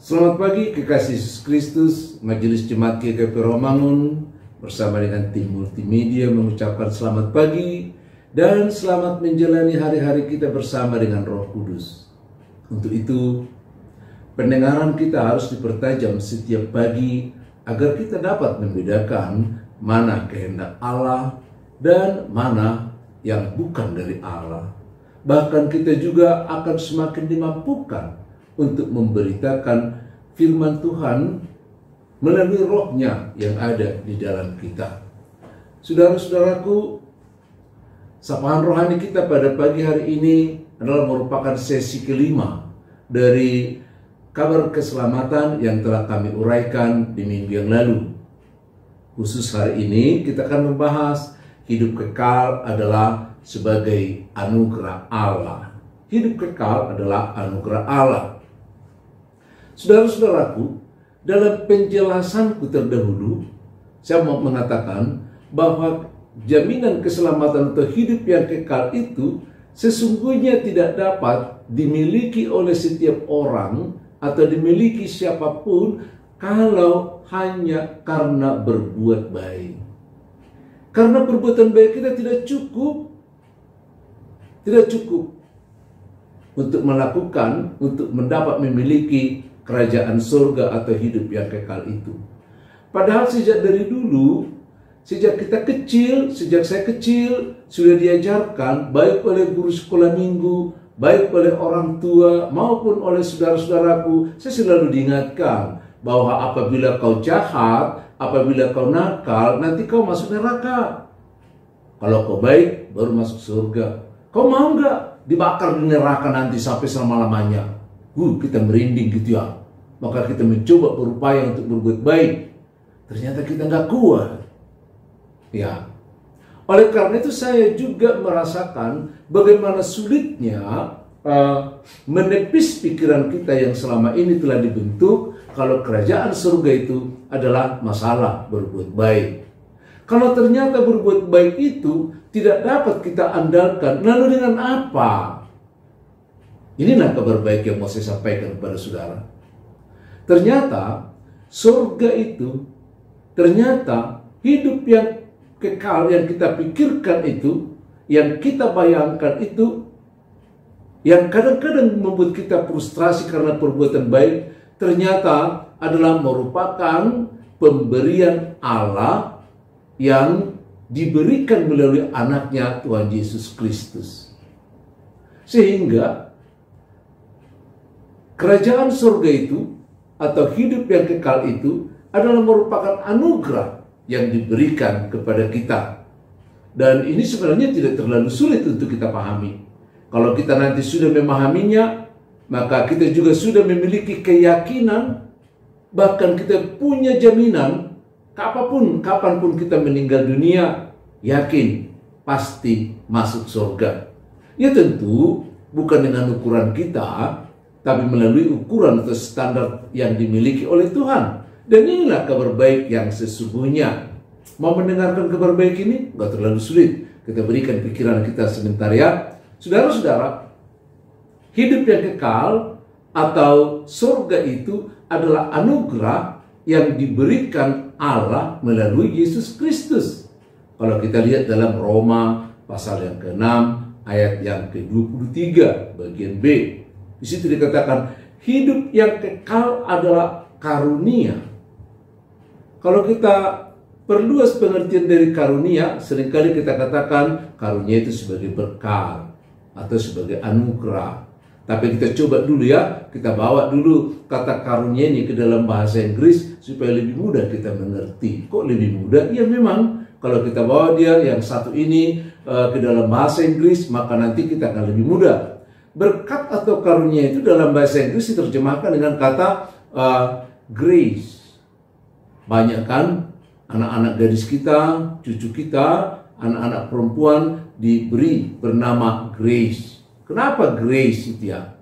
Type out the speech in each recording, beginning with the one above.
Selamat pagi kekasih Yesus Kristus. Majelis Jemaat GKP Romangun bersama dengan tim multimedia mengucapkan selamat pagi dan selamat menjalani hari-hari kita bersama dengan Roh Kudus. Untuk itu, pendengaran kita harus dipertajam setiap pagi agar kita dapat membedakan mana kehendak Allah dan mana yang bukan dari Allah. Bahkan kita juga akan semakin dimampukan untuk memberitakan firman Tuhan melalui rohnya yang ada di dalam kita. Saudara-saudaraku, sapaan rohani kita pada pagi hari ini adalah merupakan sesi kelima dari kabar keselamatan yang telah kami uraikan di minggu yang lalu. Khusus hari ini kita akan membahas hidup kekal adalah sebagai anugerah Allah. Hidup kekal adalah anugerah Allah. Saudara-saudaraku, dalam penjelasanku terdahulu, saya mau mengatakan bahwa jaminan keselamatan atau hidup yang kekal itu sesungguhnya tidak dapat dimiliki oleh setiap orang atau dimiliki siapapun kalau hanya karena berbuat baik. Karena perbuatan baik kita tidak cukup untuk melakukan, untuk mendapat memiliki kerajaan surga atau hidup yang kekal itu. Padahal sejak dari dulu, sejak kita kecil, sejak saya kecil, sudah diajarkan baik oleh guru sekolah minggu, baik oleh orang tua maupun oleh saudara-saudaraku, saya selalu diingatkan bahwa apabila kau jahat, apabila kau nakal, nanti kau masuk neraka. Kalau kau baik, baru masuk surga. Kau mau nggak dibakar di neraka nanti sampai selama-lamanya? Kita merinding gitu ya. Maka kita mencoba berupaya untuk berbuat baik. Ternyata kita nggak kuat. Ya. Oleh karena itu saya juga merasakan bagaimana sulitnya menepis pikiran kita yang selama ini telah dibentuk kalau kerajaan surga itu adalah masalah berbuat baik. Kalau ternyata berbuat baik itu tidak dapat kita andalkan, lalu dengan apa? Inilah kabar baik yang mau saya sampaikan kepada saudara. Ternyata surga itu, ternyata hidup yang kekal yang kita pikirkan itu, yang kita bayangkan itu, yang kadang-kadang membuat kita frustrasi karena perbuatan baik, ternyata adalah merupakan pemberian Allah yang diberikan melalui anaknya Tuhan Yesus Kristus. Sehingga kerajaan surga itu atau hidup yang kekal itu adalah merupakan anugerah yang diberikan kepada kita. Dan ini sebenarnya tidak terlalu sulit untuk kita pahami. Kalau kita nanti sudah memahaminya, maka kita juga sudah memiliki keyakinan, bahkan kita punya jaminan, kapanpun kita meninggal dunia, yakin pasti masuk surga. Ya tentu bukan dengan ukuran kita, tapi melalui ukuran atau standar yang dimiliki oleh Tuhan. Dan inilah kabar baik yang sesungguhnya. Mau mendengarkan kabar baik ini? Nggak terlalu sulit. Kita berikan pikiran kita sebentar ya. Saudara-saudara, hidup yang kekal atau surga itu adalah anugerah yang diberikan Allah melalui Yesus Kristus. Kalau kita lihat dalam Roma pasal yang ke-6 ayat yang ke-23 bagian B. Di situ dikatakan hidup yang kekal adalah karunia. Kalau kita perluas pengertian dari karunia, seringkali kita katakan karunia itu sebagai berkat atau sebagai anugerah. Tapi kita coba dulu ya, kita bawa dulu kata karunia ini ke dalam bahasa Inggris supaya lebih mudah kita mengerti. Kok lebih mudah? Ya memang kalau kita bawa dia yang satu ini ke dalam bahasa Inggris, maka nanti kita akan lebih mudah. Berkat atau karunia itu dalam bahasa Inggris diterjemahkan dengan kata grace. Banyak kan anak-anak gadis kita, cucu kita, anak-anak perempuan diberi bernama Grace. Kenapa Grace itu ya?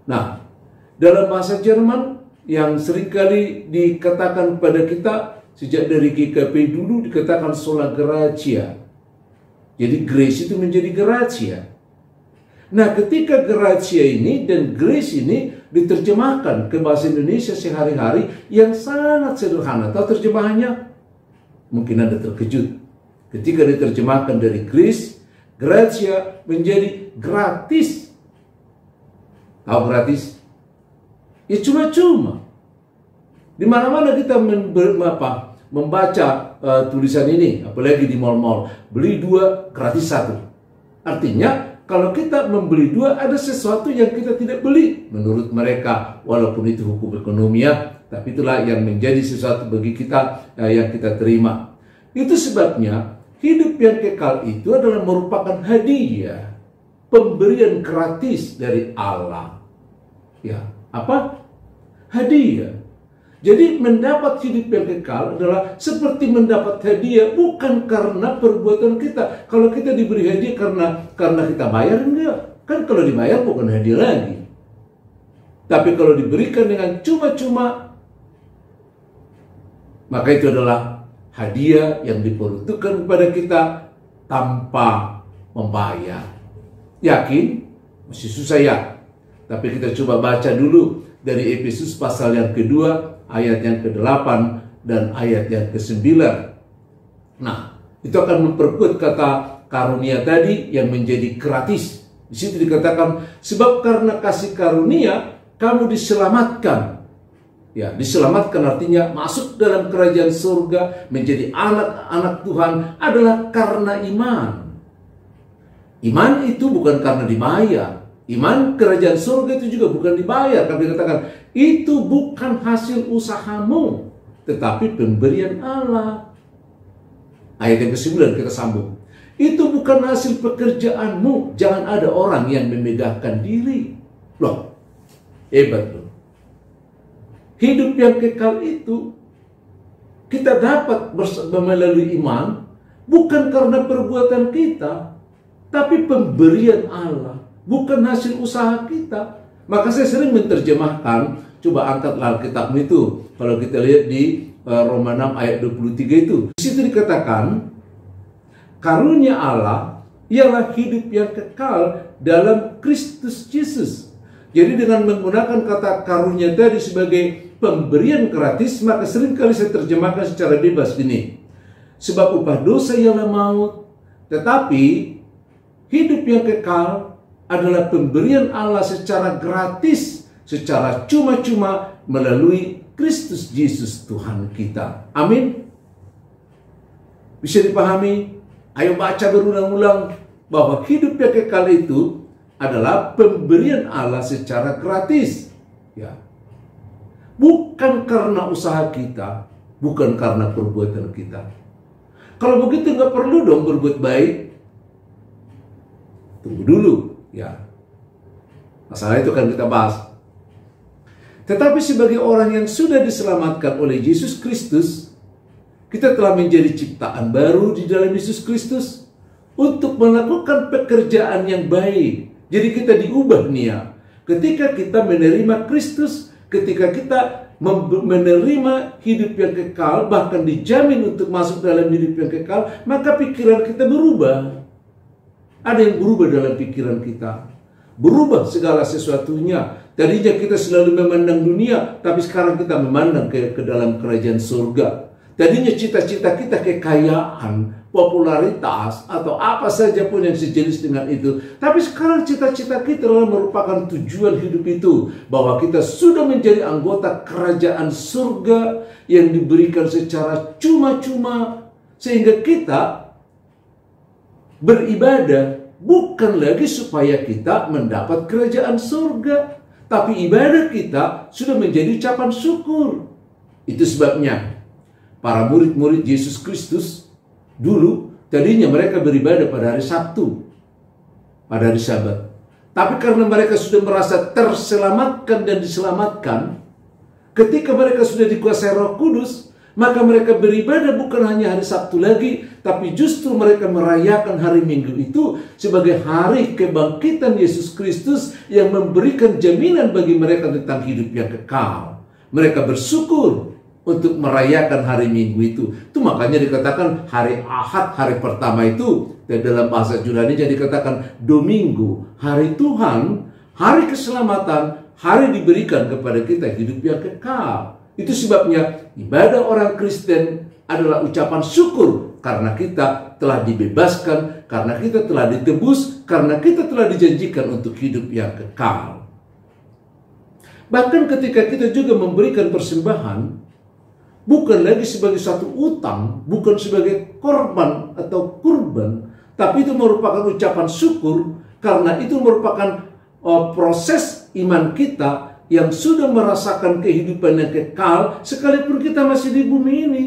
Nah, dalam bahasa Jerman yang seringkali dikatakan pada kita sejak dari GKP dulu dikatakan sola gratia. Jadi Grace itu menjadi gratia. Nah, ketika gratia ini dan grace ini diterjemahkan ke bahasa Indonesia sehari-hari yang sangat sederhana. Tahu terjemahannya? Mungkin Anda terkejut. Ketika diterjemahkan dari gratia menjadi gratis. Tahu gratis? Ya cuma-cuma. Di mana-mana kita membaca tulisan ini, apalagi di mal-mal, beli 2 gratis 1. Artinya, kalau kita membeli 2, ada sesuatu yang kita tidak beli. Menurut mereka, walaupun itu hukum ekonomi ya, tapi itulah yang menjadi sesuatu bagi kita yang kita terima. Itu sebabnya, hidup yang kekal itu adalah merupakan hadiah, pemberian gratis dari Allah. Ya, apa? Hadiah. Jadi mendapat hidup yang kekal adalah seperti mendapat hadiah, bukan karena perbuatan kita. Kalau kita diberi hadiah karena kita bayar, enggak. Kan kalau dibayar bukan hadiah lagi. Tapi kalau diberikan dengan cuma-cuma, maka itu adalah hadiah yang diperuntukkan kepada kita tanpa membayar. Yakin? Masih susah ya. Tapi kita coba baca dulu dari Efesus pasal yang kedua, ayat yang ke-8 dan ayat yang ke-9. Nah, itu akan memperkuat kata karunia tadi yang menjadi gratis. Di situ dikatakan, sebab karena kasih karunia kamu diselamatkan. Ya, diselamatkan artinya masuk dalam kerajaan surga, menjadi anak-anak Tuhan adalah karena iman. Iman itu bukan karena dibayar. Iman kerajaan surga itu juga bukan dibayar. Tapi dikatakan, itu bukan hasil usahamu, tetapi pemberian Allah. Ayat yang ke-9 kita sambung. Itu bukan hasil pekerjaanmu. Jangan ada orang yang memegahkan diri. Loh, hebat loh. Hidup yang kekal itu kita dapat melalui iman, bukan karena perbuatan kita, tapi pemberian Allah. Bukan hasil usaha kita. Maka saya sering menerjemahkan, coba angkatlah Alkitabmu itu. Kalau kita lihat di Roma 6 ayat 23 itu. Di situ dikatakan, karunia Allah ialah hidup yang kekal dalam Kristus Yesus. Jadi dengan menggunakan kata karunia tadi sebagai pemberian gratis, maka seringkali saya terjemahkan secara bebas gini. Sebab upah dosa ialah maut, tetapi hidup yang kekal adalah pemberian Allah secara gratis, secara cuma-cuma melalui Kristus Yesus Tuhan kita. Amin. Bisa dipahami? Ayo baca berulang-ulang bahwa hidup yang kekal itu adalah pemberian Allah secara gratis. Ya. Bukan karena usaha kita, bukan karena perbuatan kita. Kalau begitu nggak perlu dong berbuat baik. Tunggu dulu. Ya, masalah itu akan kita bahas. Tetapi sebagai orang yang sudah diselamatkan oleh Yesus Kristus, kita telah menjadi ciptaan baru di dalam Yesus Kristus untuk melakukan pekerjaan yang baik. Jadi kita diubah nia. Ketika kita menerima Kristus, ketika kita menerima hidup yang kekal, bahkan dijamin untuk masuk dalam hidup yang kekal, maka pikiran kita berubah. Ada yang berubah dalam pikiran kita. Berubah segala sesuatunya. Tadinya kita selalu memandang dunia, tapi sekarang kita memandang ke dalam kerajaan surga. Tadinya cita-cita kita kekayaan, popularitas, atau apa saja pun yang sejenis dengan itu. Tapi sekarang cita-cita kita adalah merupakan tujuan hidup itu. Bahwa kita sudah menjadi anggota kerajaan surga yang diberikan secara cuma-cuma. Sehingga kita beribadah bukan lagi supaya kita mendapat kerajaan surga, tapi ibadah kita sudah menjadi ucapan syukur. Itu sebabnya para murid-murid Yesus Kristus dulu tadinya mereka beribadah pada hari Sabtu, pada hari Sabat. Tapi karena mereka sudah merasa terselamatkan dan diselamatkan, ketika mereka sudah dikuasai Roh Kudus, maka mereka beribadah bukan hanya hari Sabtu lagi, tapi justru mereka merayakan hari Minggu itu sebagai hari kebangkitan Yesus Kristus yang memberikan jaminan bagi mereka tentang hidup yang kekal. Mereka bersyukur untuk merayakan hari Minggu itu. Itu makanya dikatakan hari Ahad, hari pertama itu, dan dalam bahasa Yunani jadi dikatakan Domingo, hari Tuhan, hari keselamatan, hari diberikan kepada kita hidup yang kekal. Itu sebabnya ibadah orang Kristen adalah ucapan syukur karena kita telah dibebaskan, karena kita telah ditebus, karena kita telah dijanjikan untuk hidup yang kekal. Bahkan ketika kita juga memberikan persembahan, bukan lagi sebagai satu utang, bukan sebagai korban atau kurban, tapi itu merupakan ucapan syukur karena itu merupakan proses iman kita yang sudah merasakan kehidupan yang kekal sekalipun kita masih di bumi ini.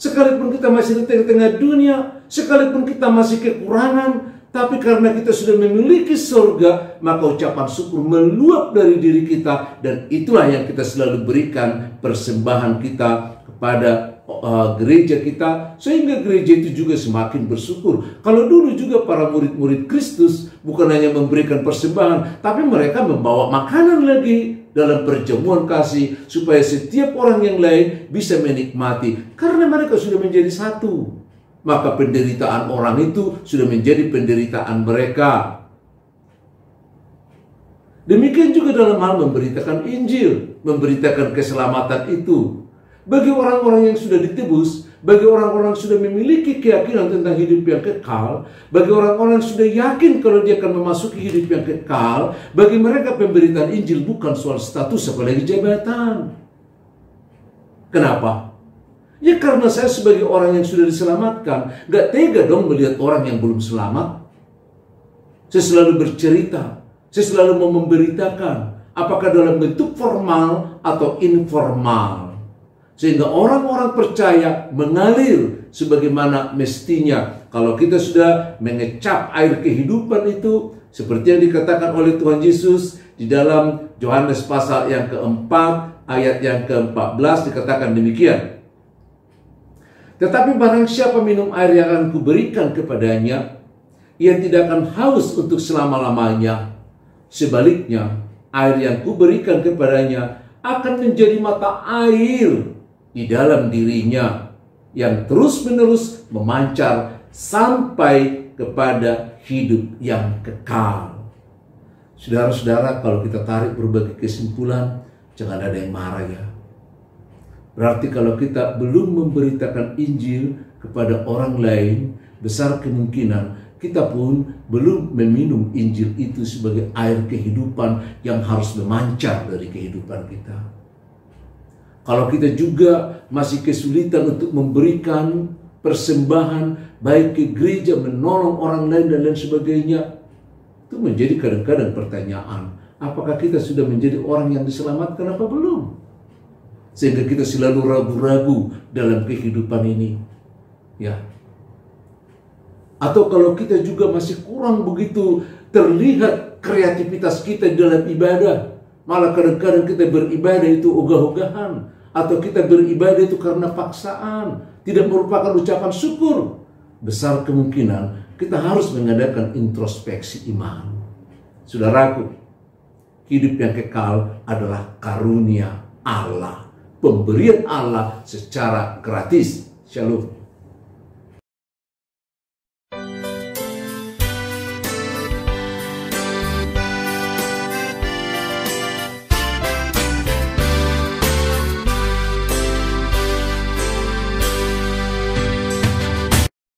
Sekalipun kita masih di tengah-tengah dunia, sekalipun kita masih kekurangan, tapi karena kita sudah memiliki surga, maka ucapan syukur meluap dari diri kita, dan itulah yang kita selalu berikan persembahan kita kepada gereja kita, sehingga gereja itu juga semakin bersyukur. Kalau dulu juga para murid-murid Kristus bukan hanya memberikan persembahan, tapi mereka membawa makanan lagi dalam perjamuan kasih, supaya setiap orang yang lain bisa menikmati, karena mereka sudah menjadi satu. Maka penderitaan orang itu sudah menjadi penderitaan mereka. Demikian juga dalam hal memberitakan Injil, memberitakan keselamatan itu. Bagi orang-orang yang sudah ditebus, bagi orang-orang yang sudah memiliki keyakinan tentang hidup yang kekal, bagi orang-orang yang sudah yakin kalau dia akan memasuki hidup yang kekal, bagi mereka pemberitaan Injil bukan soal status apalagi jabatan. Kenapa? Ya karena saya sebagai orang yang sudah diselamatkan, gak tega dong melihat orang yang belum selamat. Saya selalu bercerita, saya selalu mau memberitakan, apakah dalam bentuk formal atau informal, sehingga orang-orang percaya mengalir sebagaimana mestinya. Kalau kita sudah mengecap air kehidupan itu, seperti yang dikatakan oleh Tuhan Yesus di dalam Yohanes pasal yang keempat, ayat yang ke-14 dikatakan demikian. Tetapi barang siapa minum air yang akan kuberikan kepadanya, ia tidak akan haus untuk selama-lamanya. Sebaliknya, air yang kuberikan kepadanya akan menjadi mata air di dalam dirinya, yang terus-menerus memancar sampai kepada hidup yang kekal. Saudara-saudara, kalau kita tarik berbagai kesimpulan, jangan ada yang marah ya. Berarti kalau kita belum memberitakan Injil kepada orang lain, besar kemungkinan kita pun belum meminum Injil itu sebagai air kehidupan yang harus memancar dari kehidupan kita. Kalau kita juga masih kesulitan untuk memberikan persembahan, baik ke gereja, menolong orang lain dan lain sebagainya, itu menjadi kadang-kadang pertanyaan, apakah kita sudah menjadi orang yang diselamatkan apa belum? Sehingga kita selalu ragu-ragu dalam kehidupan ini. Ya. Atau kalau kita juga masih kurang begitu terlihat kreativitas kita dalam ibadah, malah kadang-kadang kita beribadah itu ogah-ogahan, atau kita beribadah itu karena paksaan, tidak merupakan ucapan syukur, besar kemungkinan kita harus mengadakan introspeksi iman. Saudaraku, hidup yang kekal adalah karunia Allah, pemberian Allah secara gratis. Shalom.